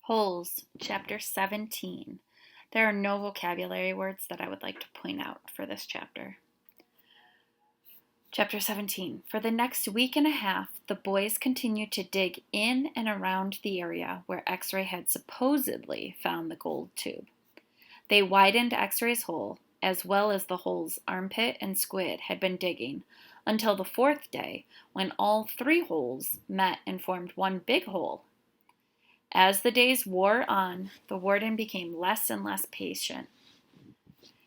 Holes, Chapter 17. There are no vocabulary words that I would like to point out for this chapter. Chapter 17. For the next week and a half, the boys continued to dig in and around the area where X-Ray had supposedly found the gold tube. They widened X-Ray's hole, as well as the holes Armpit and Squid had been digging, until the fourth day, when all three holes met and formed one big hole. As the days wore on, the warden became less and less patient.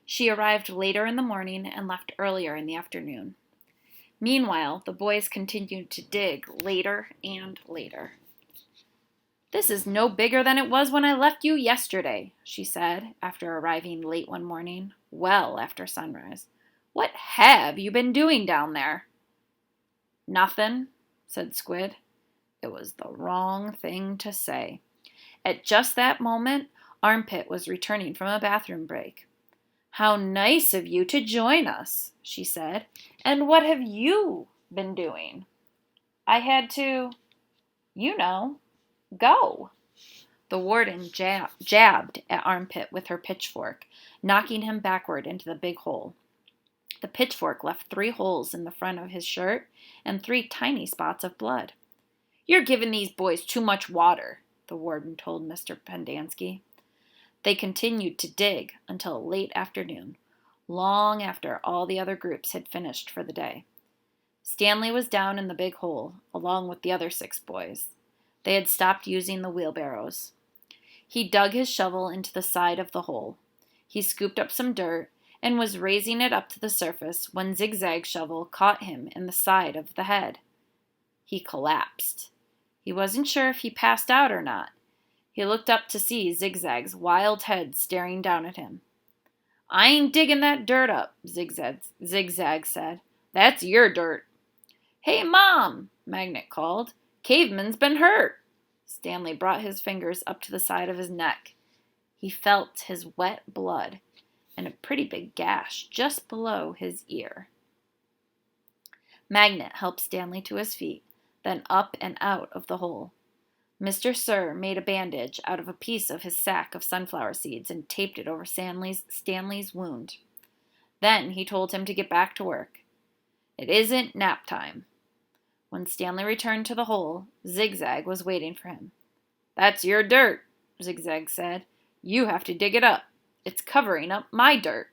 She arrived later in the morning and left earlier in the afternoon. Meanwhile, the boys continued to dig later and later. "This is no bigger than it was when I left you yesterday," she said, after arriving late one morning, well after sunrise. "What have you been doing down there?" "Nothing," said Squid. It was the wrong thing to say. At just that moment, Armpit was returning from a bathroom break. "How nice of you to join us," she said. "And what have you been doing?" "I had to, go." The warden jabbed at Armpit with her pitchfork, knocking him backward into the big hole. The pitchfork left 3 holes in the front of his shirt and 3 tiny spots of blood. "You're giving these boys too much water," the warden told Mr. Pendanski. They continued to dig until late afternoon, long after all the other groups had finished for the day. Stanley was down in the big hole, along with the other 6 boys. They had stopped using the wheelbarrows. He dug his shovel into the side of the hole. He scooped up some dirt and was raising it up to the surface when Zigzag's shovel caught him in the side of the head. He collapsed. He wasn't sure if he passed out or not. He looked up to see Zigzag's wild head staring down at him. "I ain't digging that dirt up," Zigzag said. "That's your dirt." "Hey, Mom," Magnet called. "Caveman's been hurt." Stanley brought his fingers up to the side of his neck. He felt his wet blood and a pretty big gash just below his ear. Magnet helped Stanley to his feet, then up and out of the hole. Mr. Sir made a bandage out of a piece of his sack of sunflower seeds and taped it over Stanley's wound. Then he told him to get back to work. It isn't nap time. When Stanley returned to the hole, Zigzag was waiting for him. "That's your dirt," Zigzag said. "You have to dig it up. It's covering up my dirt."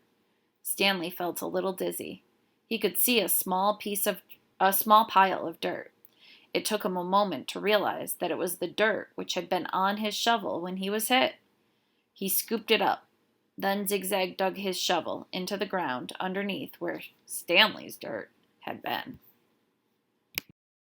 Stanley felt a little dizzy. He could see a small pile of dirt. It took him a moment to realize that it was the dirt which had been on his shovel when he was hit. He scooped it up. Then Zigzag dug his shovel into the ground underneath where Stanley's dirt had been.